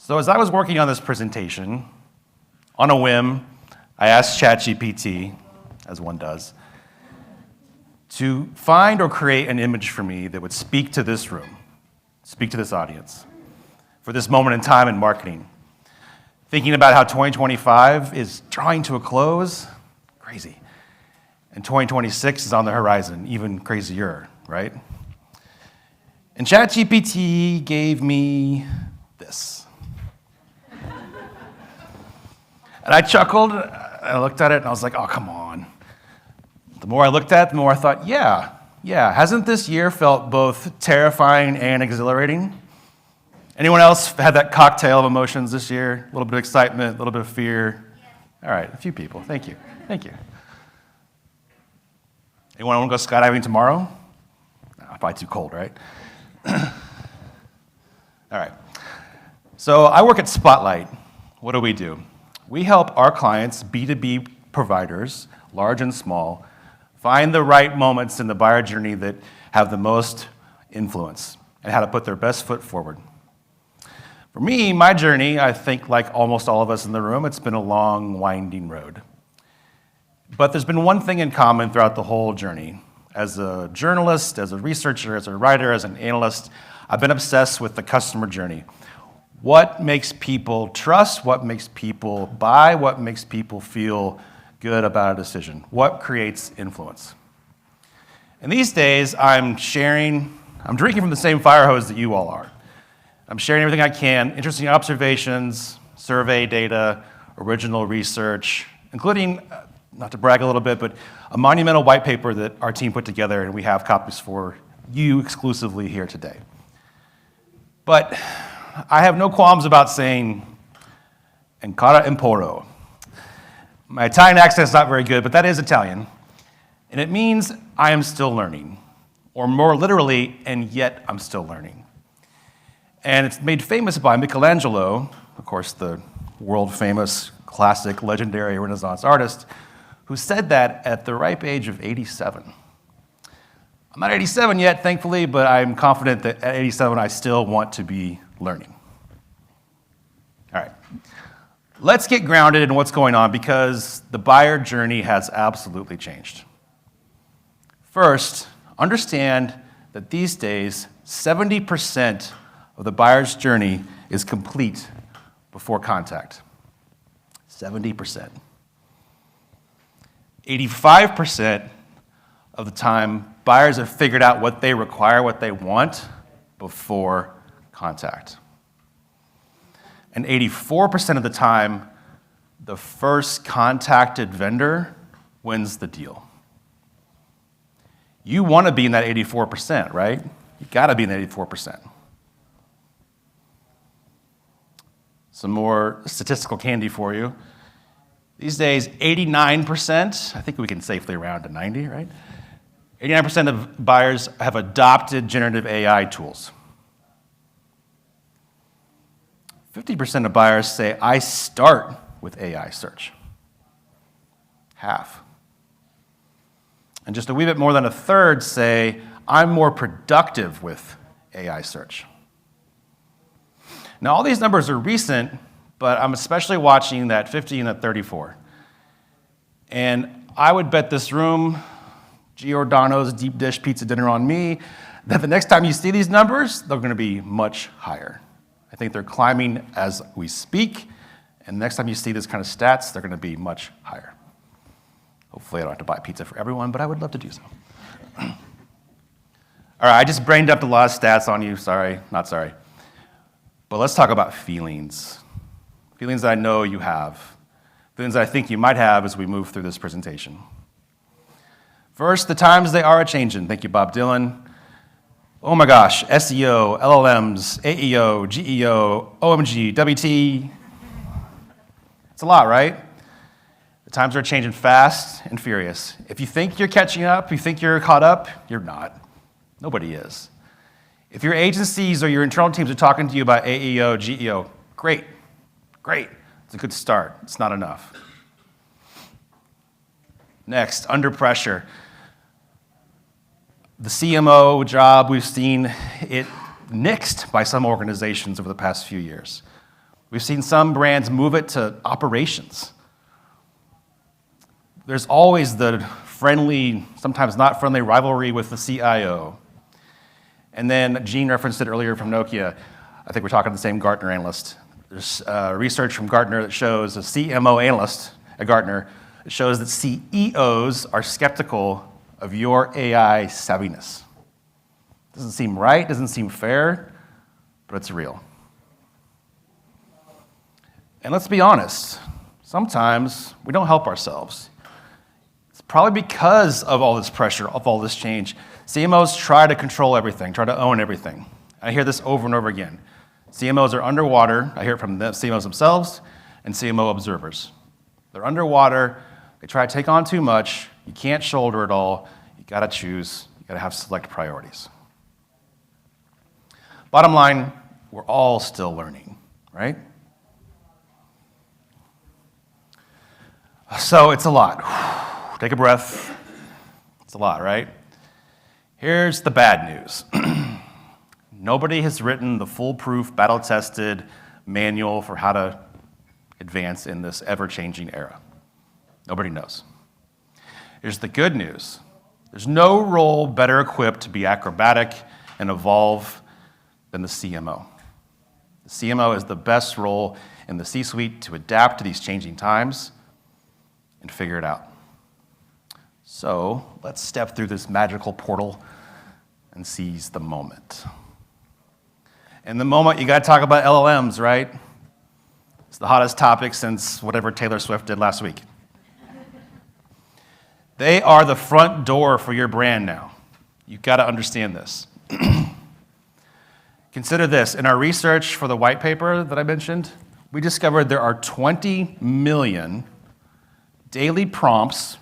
So as I was working on this presentation, on a whim, I asked ChatGPT, as one does, to find or create an image for me that would speak to this room, speak to this audience, for this moment in time in marketing. Thinking about how 2025 is drawing to a close, crazy. And 2026 is on the horizon, even crazier, right? And ChatGPT gave me this. And I chuckled, and I looked at it, and I was like, oh, come on. The more I looked at it, the more I thought, yeah, hasn't this year felt both terrifying and exhilarating? Anyone else had that cocktail of emotions this year? A little bit of excitement, a little bit of fear? All right, a few people. Thank you. Anyone want to go skydiving tomorrow? No, probably too cold, right? All right. So I work at Spotlight. What do? We help our clients, B2B providers, large and small, find the right moments in the buyer journey that have the most influence and how to put their best foot forward. For me, my journey, I think like almost all of us in the room, it's been a long, winding road. But there's been one thing in common throughout the whole journey. As a journalist, as a researcher, as a writer, as an analyst, I've been obsessed with the customer journey. What makes people trust? What makes people buy? What makes people feel good about a decision? What creates influence? And these days, I'm drinking from the same fire hose that you all are. I'm sharing everything I can, interesting observations, survey data, original research, including, not to brag a little bit, but a monumental white paper that our team put together, and we have copies for you exclusively here today. But I have no qualms about saying ancora imporo. My Italian accent's not very good, but that is Italian. And it means I am still learning, or more literally, and yet I'm still learning. And it's made famous by Michelangelo, of course, the world-famous, classic, legendary Renaissance artist, who said that at the ripe age of 87. I'm not 87 yet, thankfully, but I'm confident that at 87 I still want to be learning. All right, let's get grounded in what's going on because the buyer journey has absolutely changed. First, understand that these days, 70% of the buyer's journey is complete before contact. 70%. 85% of the time, buyers have figured out what they require, what they want before contact. And 84% of the time, the first contacted vendor wins the deal. You want to be in that 84%, right? You got to be in that 84%. Some more statistical candy for you. These days, 89%, I think we can safely round to 90, right? 89% of buyers have adopted generative AI tools. 50% of buyers say, I start with AI search. Half. And just a wee bit more than a third say, I'm more productive with AI search. Now, all these numbers are recent, but I'm especially watching that 50 and that 34. And I would bet this room, Giordano's deep dish pizza dinner on me, that the next time you see these numbers, they're going to be much higher. I think they're climbing as we speak, and the next time you see this kind of stats, they're going to be much higher. Hopefully I don't have to buy pizza for everyone, but I would love to do so. All right, I just brain dumped a lot of stats on you. Sorry, not sorry. But let's talk about feelings. Feelings that I know you have. Feelings that I think you might have as we move through this presentation. First, the times they are a-changin'. Thank you, Bob Dylan. Oh my gosh, SEO, LLMs, AEO, GEO, OMG, WT. It's a lot, right? The times are changing fast and furious. If you think you're catching up, you think you're caught up, you're not. Nobody is. If your agencies or your internal teams are talking to you about AEO, GEO, great. It's a good start. It's not enough. Next, under pressure. The CMO job, we've seen it nixed by some organizations over the past few years. We've seen some brands move it to operations. There's always the friendly, sometimes not friendly rivalry with the CIO. And then Gene referenced it earlier from Nokia. I think we're talking to the same Gartner analyst. There's research from Gartner that shows, a CMO analyst at Gartner, that shows that CEOs are skeptical of your AI savviness. Doesn't seem right, doesn't seem fair, but it's real. And let's be honest, sometimes we don't help ourselves. It's probably because of all this pressure, of all this change. CMOs try to control everything, try to own everything. I hear this over and over again. CMOs are underwater. I hear it from the CMOs themselves and CMO observers. They're underwater. They try to take on too much. You can't shoulder it all. You got to choose. You got to have select priorities. Bottom line, we're all still learning, right? So it's a lot. Take a breath. It's a lot, right? Here's the bad news. Nobody has written the foolproof, battle-tested manual for how to advance in this ever-changing era. Nobody knows. Here's the good news. There's no role better equipped to be acrobatic and evolve than the CMO. The CMO is the best role in the C-suite to adapt to these changing times and figure it out. So let's step through this magical portal and seize the moment. In the moment, you got to talk about LLMs, right? It's the hottest topic since whatever Taylor Swift did last week. They are the front door for your brand now. You've got to understand this. Consider this. In our research for the white paper that I mentioned, we discovered there are 20 million daily prompts.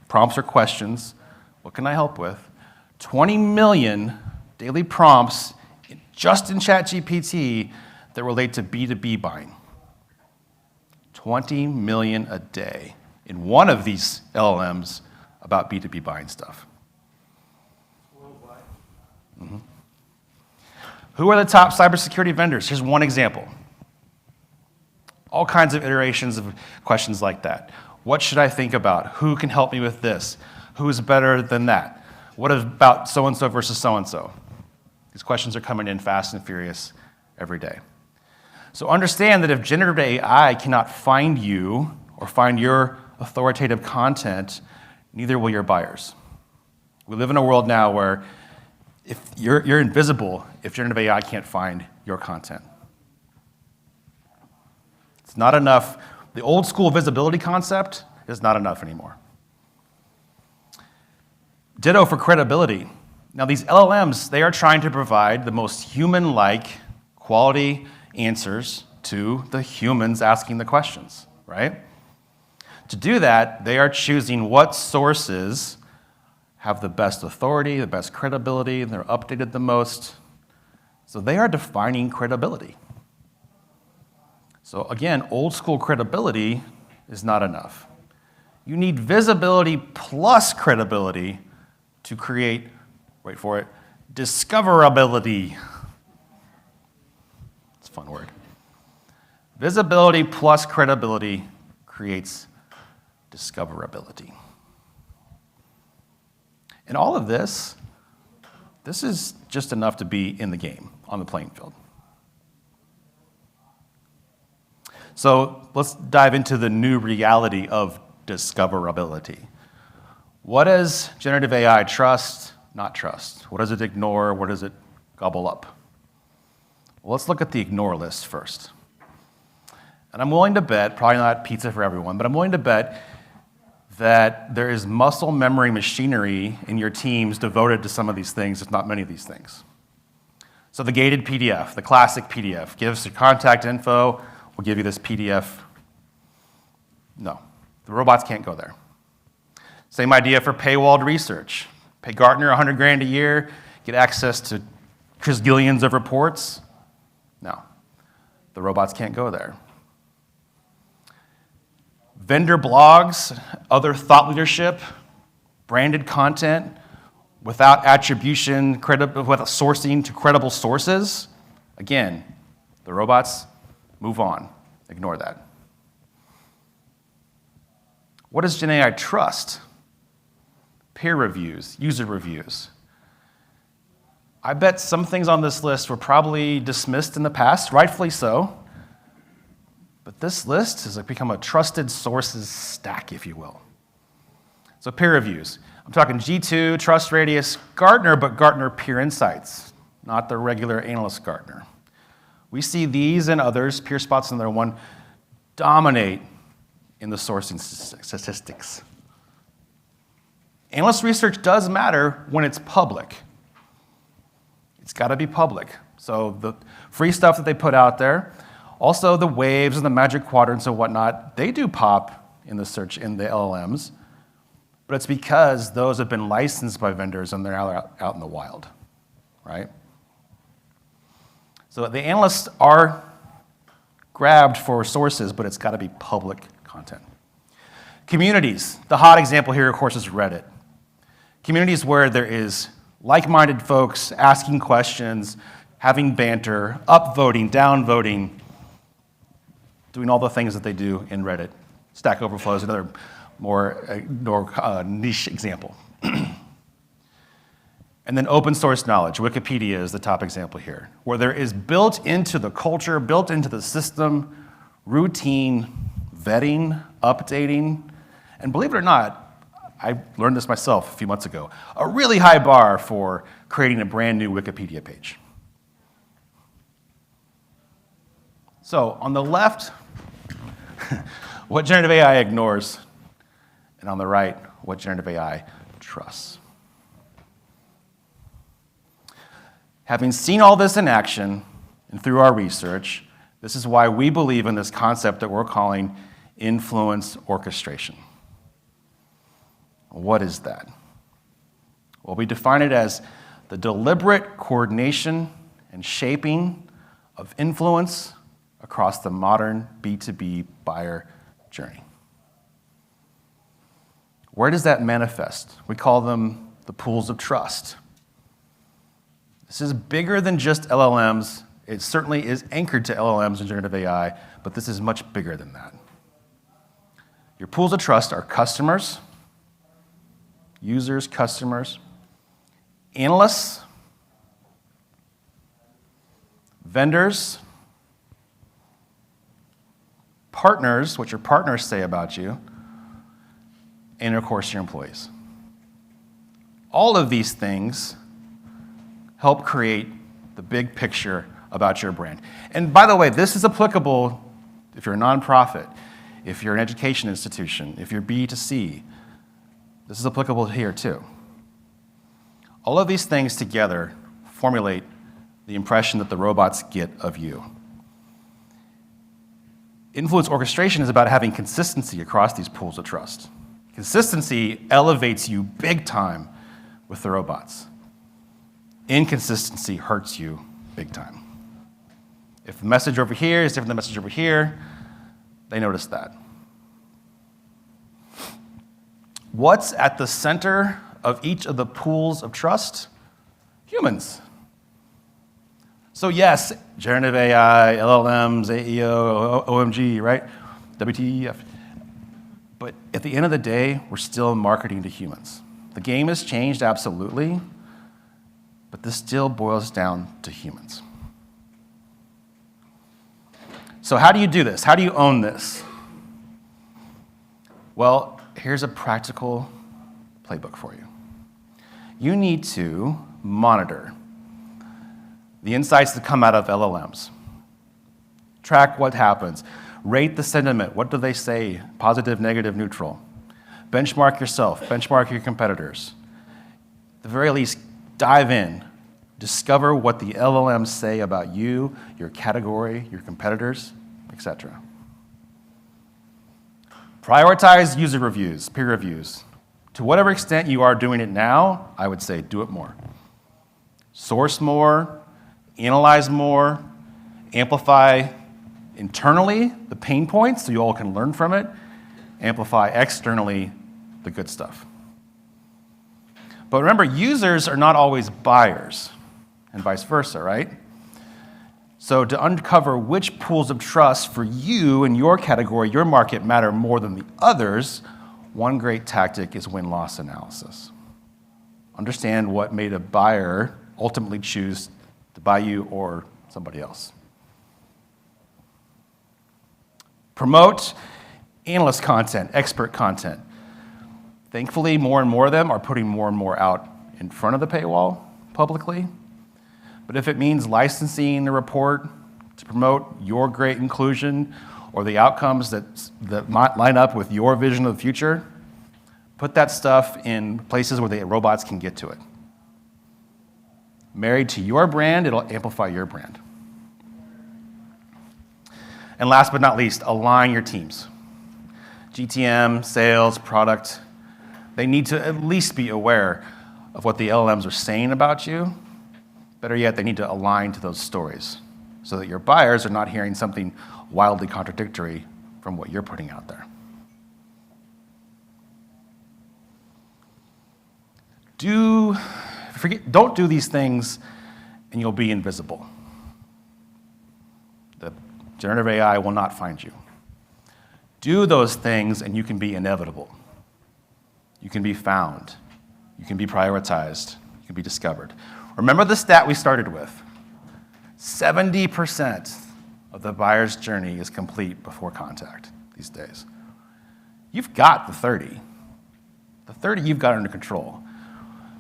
Prompts are questions. What can I help with? 20 million daily prompts just in ChatGPT that relate to B2B buying. 20 million a day in one of these LLMs about B2B buying stuff. Worldwide. Mm-hmm. Who are the top cybersecurity vendors? Here's one example. All kinds of iterations of questions like that. What should I think about? Who can help me with this? Who's better than that? What about so-and-so versus so-and-so? These questions are coming in fast and furious every day. So understand that if generative AI cannot find you or find your authoritative content, neither will your buyers. We live in a world now where if you're invisible if generative AI can't find your content. It's not enough. The old school visibility concept is not enough anymore. Ditto for credibility. Now these LLMs, they are trying to provide the most human-like quality answers to the humans asking the questions, right? To do that, they are choosing what sources have the best authority, the best credibility, and they're updated the most. So they are defining credibility. So again, old school credibility is not enough. You need visibility plus credibility to create, wait for it, discoverability. It's a fun word. Visibility plus credibility creates discoverability. And all of this is just enough to be in the game, on the playing field. So let's dive into the new reality of discoverability. What does generative AI trust, not trust? What does it ignore? What does it gobble up? Well, let's look at the ignore list first. And I'm willing to bet, probably not pizza for everyone, but I'm willing to bet that there is muscle memory machinery in your teams devoted to some of these things, if not many of these things. So the gated PDF, the classic PDF, give us your contact info, we'll give you this PDF. No, the robots can't go there. Same idea for paywalled research. Pay Gartner $100,000 a year, get access to trillions of reports. No, the robots can't go there. Vendor blogs, other thought leadership, branded content without attribution, without sourcing to credible sources. Again, the robots Move on. Ignore that. What does Gen AI trust? Peer reviews, user reviews. I bet some things on this list were probably dismissed in the past, rightfully so. But this list has become a trusted sources stack, if you will. So peer reviews. I'm talking G2, Trust Radius, Gartner, but Gartner Peer Insights, not the regular analyst Gartner. We see these and others, PeerSpot's another one, dominate in the sourcing statistics. Analyst research does matter when it's public. It's got to be public. So the free stuff that they put out there, also the waves and the magic quadrants and whatnot, they do pop in the search in the LLMs, but it's because those have been licensed by vendors and they're out in the wild, right? So the analysts are grabbed for sources, but it's got to be public content. Communities. The hot example here, of course, is Reddit. Communities where there is like-minded folks asking questions, having banter, upvoting, downvoting, doing all the things that they do in Reddit. Stack Overflow is another more niche example. And then open source knowledge. Wikipedia is the top example here, where there is built into the culture, built into the system, routine vetting, updating, and believe it or not, I learned this myself a few months ago, a really high bar for creating a brand new Wikipedia page. So on the left, what generative AI ignores, and on the right, what generative AI trusts. Having seen all this in action and through our research, this is why we believe in this concept that we're calling influence orchestration. What is that? Well, we define it as the deliberate coordination and shaping of influence across the modern B2B buyer journey. Where does that manifest? We call them the pools of trust. This is bigger than just LLMs. It certainly is anchored to LLMs and generative AI, but this is much bigger than that. Your pools of trust are customers, users, customers, analysts, vendors, partners, what your partners say about you, and of course your employees. All of these things help create the big picture about your brand. And by the way, this is applicable if you're a nonprofit, if you're an education institution, if you're B2C. This is applicable here too. All of these things together formulate the impression that the robots get of you. Influence orchestration is about having consistency across these pools of trust. Consistency elevates you big time with the robots. Inconsistency hurts you big time. If the message over here is different than the message over here, they notice that. What's at the center of each of the pools of trust? Humans. So yes, generative AI, LLMs, AEO, OMG, right? WTF. But at the end of the day, we're still marketing to humans. The game has changed, absolutely, but this still boils down to humans. So how do you do this? How do you own this? Well, here's a practical playbook for you. You need to monitor the insights that come out of LLMs. Track what happens. Rate the sentiment. What do they say? Positive, negative, neutral. Benchmark yourself. Benchmark your competitors. At the very least, dive in. Discover what the LLMs say about you, your category, your competitors, etc. Prioritize user reviews, peer reviews. To whatever extent you are doing it now, I would say do it more. Source more, analyze more, amplify internally the pain points so you all can learn from it, amplify externally the good stuff. But remember, users are not always buyers, and vice versa, right? So to uncover which pools of trust for you and your category, your market matter more than the others, one great tactic is win-loss analysis. Understand what made a buyer ultimately choose to buy you or somebody else. Promote analyst content, expert content. Thankfully, more and more of them are putting more and more out in front of the paywall publicly. But if it means licensing the report to promote your great inclusion or the outcomes that might line up with your vision of the future, put that stuff in places where the robots can get to it. Married to your brand, it'll amplify your brand. And last but not least, align your teams. GTM, sales, product, they need to at least be aware of what the LLMs are saying about you. Better yet, they need to align to those stories so that your buyers are not hearing something wildly contradictory from what you're putting out there. Don't do these things and you'll be invisible. The generative AI will not find you. Do those things and you can be inevitable. You can be found. You can be prioritized. You can be discovered. Remember the stat we started with. 70% of the buyer's journey is complete before contact these days. You've got the 30. The 30 you've got under control.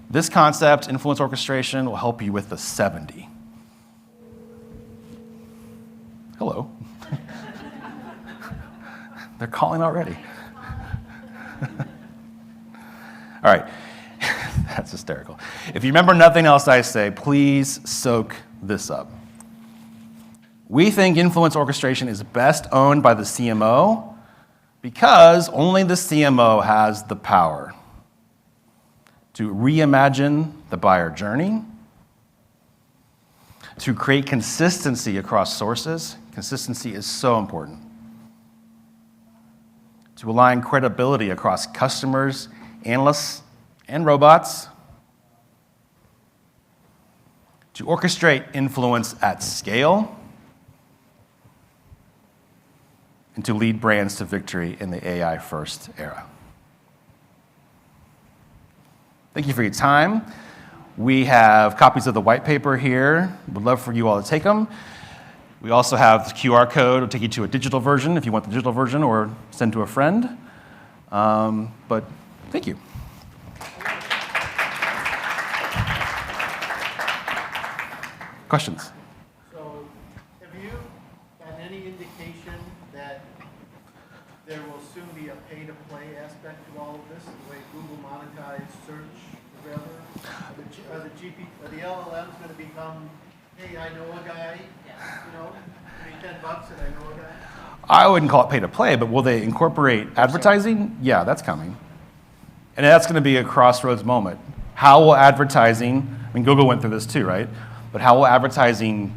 This concept, influence orchestration, will help you with the 70. Hello. They're calling already. All right. That's hysterical. If you remember nothing else I say, please soak this up. We think influence orchestration is best owned by the CMO because only the CMO has the power to reimagine the buyer journey, to create consistency across sources. Consistency is so important. To align credibility across customers, analysts, and robots. To orchestrate influence at scale. And to lead brands to victory in the AI-first era. Thank you for your time. We have copies of the white paper here. We'd love for you all to take them. We also have the QR code. It'll take you to a digital version if you want the digital version, or send to a friend. But thank you. Questions? So, have you gotten any indication that there will soon be a pay-to-play aspect to all of this, the way Google monetized search, rather? Are the LLMs going to become, hey, I know a guy, give me $10 and I know a guy? I wouldn't call it pay-to-play, but will they incorporate advertising? Yeah, that's coming. And that's going to be a crossroads moment. How will advertising, Google went through this too, right? But how will advertising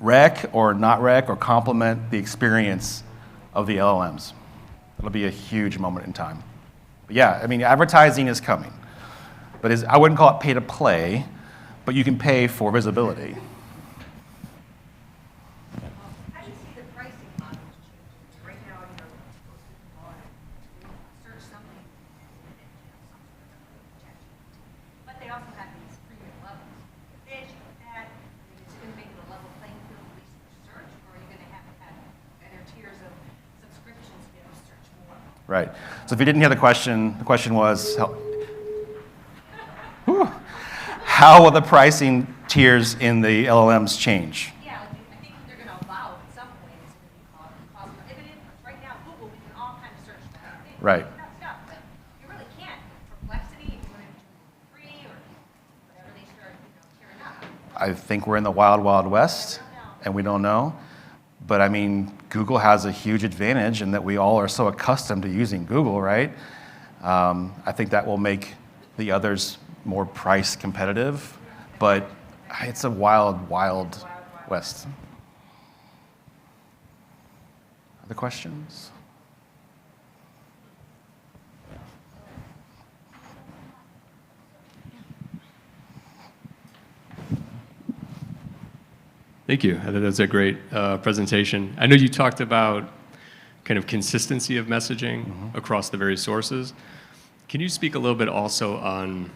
wreck or not wreck or complement the experience of the LLMs? It'll be a huge moment in time. But yeah, advertising is coming. But I wouldn't call it pay-to-play, but you can pay for visibility. How do you see the pricing models changing? Right now, search something, some sort of protection. But they also have these premium levels. Fish, that, is it going to make it a level playing field, at least for search, or are you going to have other tiers of subscriptions to be able to search more? Right. So if you didn't hear the question was, how will the pricing tiers in the LLMs change? Yeah, I think they're going to allow at some point it's going to be cost prohibitive. Right now, Google, we can all kind of search that. Right. Stuff, but you really can't. Perplexity, if you want to do free or whatever they start tearing up. I think we're in the wild, wild west, and we don't know. But Google has a huge advantage in that we all are so accustomed to using Google, right? I think that will make the others more price competitive, but it's a wild, wild west. Other questions? Thank you. I thought that was a great presentation. I know you talked about kind of consistency of messaging across the various sources. Can you speak a little bit also on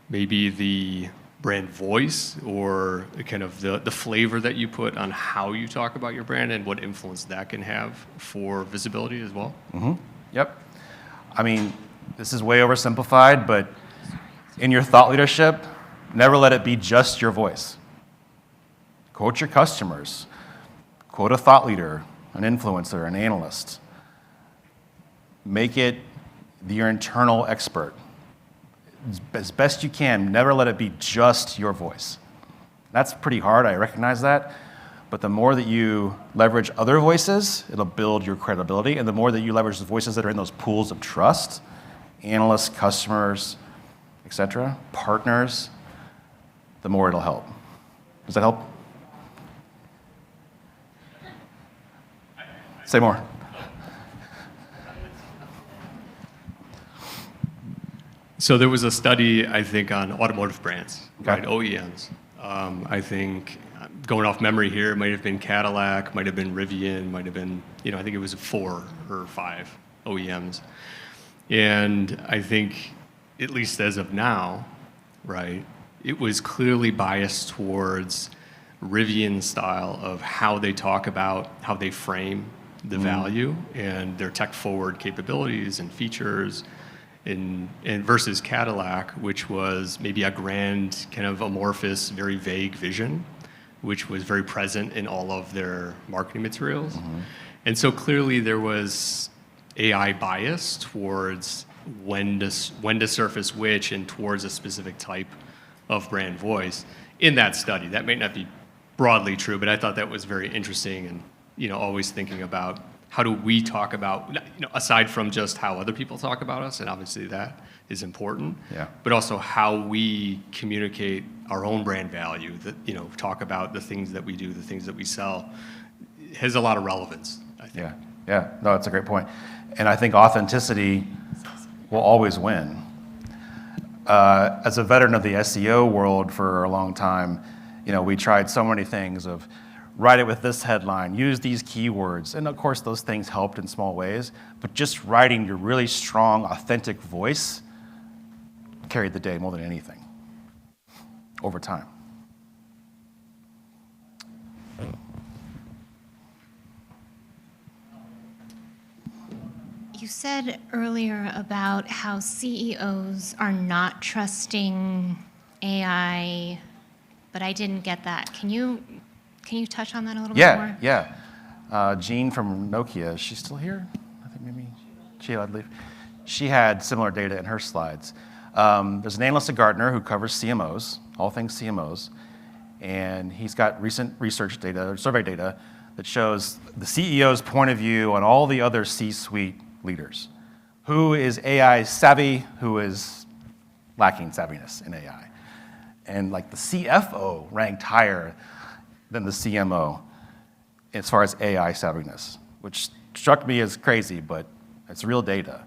maybe the brand voice or kind of the flavor that you put on how you talk about your brand and what influence that can have for visibility as well? Yep. I mean, this is way oversimplified, but in your thought leadership, never let it be just your voice. Quote your customers. Quote a thought leader, an influencer, an analyst. Make it your internal expert. As best you can, never let it be just your voice. That's pretty hard, I recognize that. But the more that you leverage other voices, it'll build your credibility. And the more that you leverage the voices that are in those pools of trust, analysts, customers, etc., partners, the more it'll help. Does that help? Say more. So there was a study, I think, on automotive brands, Okay. right? OEMs. I think, going off memory here, it might have been Cadillac, might have been Rivian, might have been, I think it was 4 or 5 OEMs. And I think, at least as of now, right, it was clearly biased towards Rivian style of how they talk about, how they frame the value and their tech-forward capabilities and features, and versus Cadillac, which was maybe a grand, kind of amorphous, very vague vision, which was very present in all of their marketing materials. And so clearly there was AI bias towards when to surface which and towards a specific type of brand voice in that study. That may not be broadly true, but I thought that was very interesting, and always thinking about how do we talk about, aside from just how other people talk about us, and obviously that is important, Yeah. but also how we communicate our own brand value, that, talk about the things that we do, the things that we sell, has a lot of relevance, I think. Yeah. No, that's a great point. And I think authenticity will always win. As a veteran of the SEO world for a long time, we tried so many things of write it with this headline, use these keywords. And of course, those things helped in small ways, but just writing your really strong, authentic voice carried the day more than anything over time. You said earlier about how CEOs are not trusting AI, but I didn't get that. Can you touch on that a little bit more? Yeah. Jean from Nokia, is she still here? I think maybe she had to leave. She had similar data in her slides. There's an analyst at Gartner who covers CMOs, all things CMOs, and he's got recent research data, or survey data, that shows the CEO's point of view on all the other C-suite leaders. Who is AI savvy, who is lacking savviness in AI. And like the CFO ranked higher than the CMO as far as AI savviness, which struck me as crazy, but it's real data.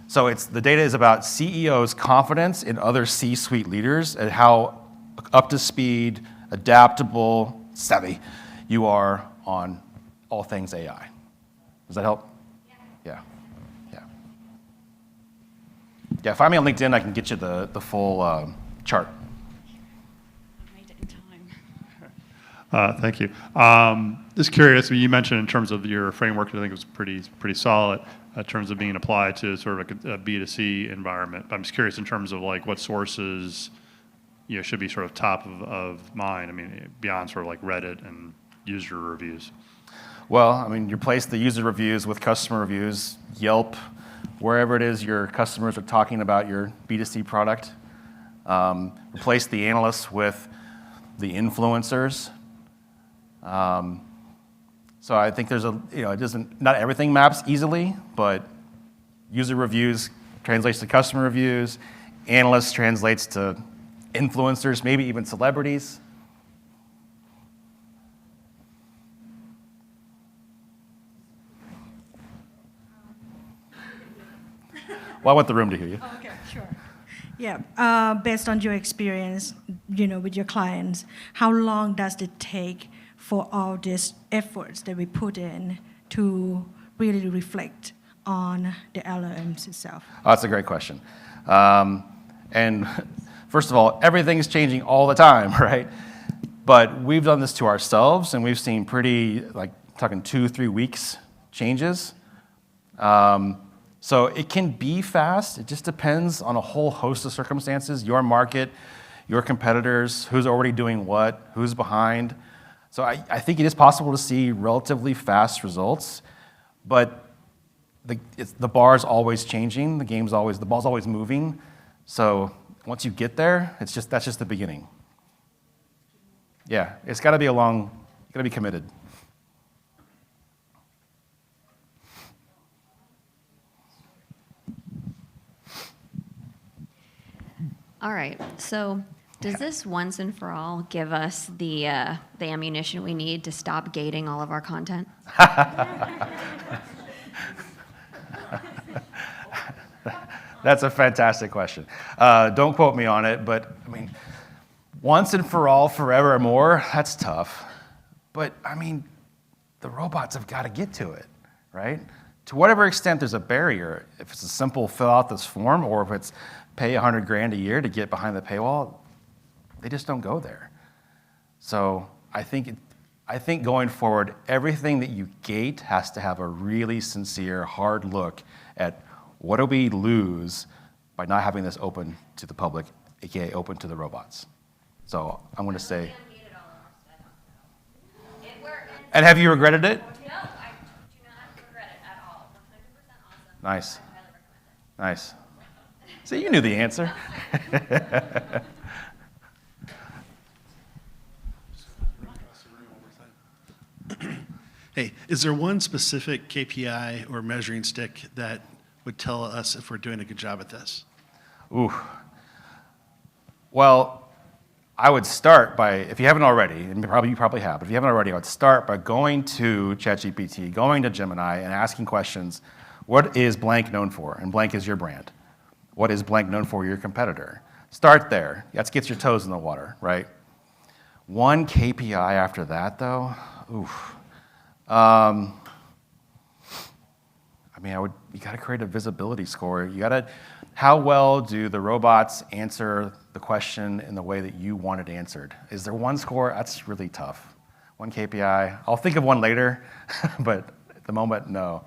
So the data is about CEOs' confidence in other C-suite leaders and how up to speed, adaptable, savvy you are on all things AI. Does that help? Yeah. Yeah, find me on LinkedIn, I can get you the full chart. I made it in time. Thank you. Just curious, you mentioned in terms of your framework, I think it was pretty solid in terms of being applied to sort of a B2C environment. But I'm just curious in terms of like what sources should be sort of top of mind. I mean, beyond sort of like Reddit and user reviews. Well, I mean, you replace the user reviews with customer reviews, Yelp, wherever it is your customers are talking about your B2C product. Replace the analysts with the influencers. So I think there's not everything maps easily, but user reviews translates to customer reviews, analysts translates to influencers, maybe even celebrities. Well, I want the room to hear you. Okay, sure. Yeah, based on your experience, with your clients, how long does it take for all these efforts that we put in to really reflect on the LLMs itself? Oh, that's a great question. And first of all, everything's changing all the time, right? But we've done this to ourselves, and we've seen pretty, like, talking 2-3 weeks changes. So it can be fast. It just depends on a whole host of circumstances, your market, your competitors, who's already doing what, who's behind. So I think it is possible to see relatively fast results, but the bar's always changing, the ball's always moving. So once you get there, that's just the beginning. Yeah, it's got to be you got to be committed. All right, so does this once and for all give us the ammunition we need to stop gating all of our content? That's a fantastic question. Don't quote me on it, but I mean, once and for all, forevermore, that's tough. But I mean, the robots have got to get to it, right? To whatever extent there's a barrier, if it's a simple fill out this form, or if it's pay $100,000 a year to get behind the paywall, they just don't go there. So I think going forward, everything that you gate has to have a really sincere, hard look at what do we lose by not having this open to the public, aka open to the robots. So I'm going to say. And have you regretted it? No, I do not regret it at all. 100% awesome. Nice. I highly recommend it. Nice. See, you knew the answer. Hey, is there one specific KPI or measuring stick that would tell us if we're doing a good job at this? Ooh. Well, I would start by, if you haven't already, and you probably have, but if you haven't already, I would start by going to ChatGPT, going to Gemini, and asking questions. What is blank known for? And blank is your brand. What is blank known for, your competitor? Start there. That gets your toes in the water, right? One KPI after that, though, oof. I mean, you got to create a visibility score. How well do the robots answer the question in the way that you want it answered? Is there one score? That's really tough. One KPI. I'll think of one later, but at the moment, no.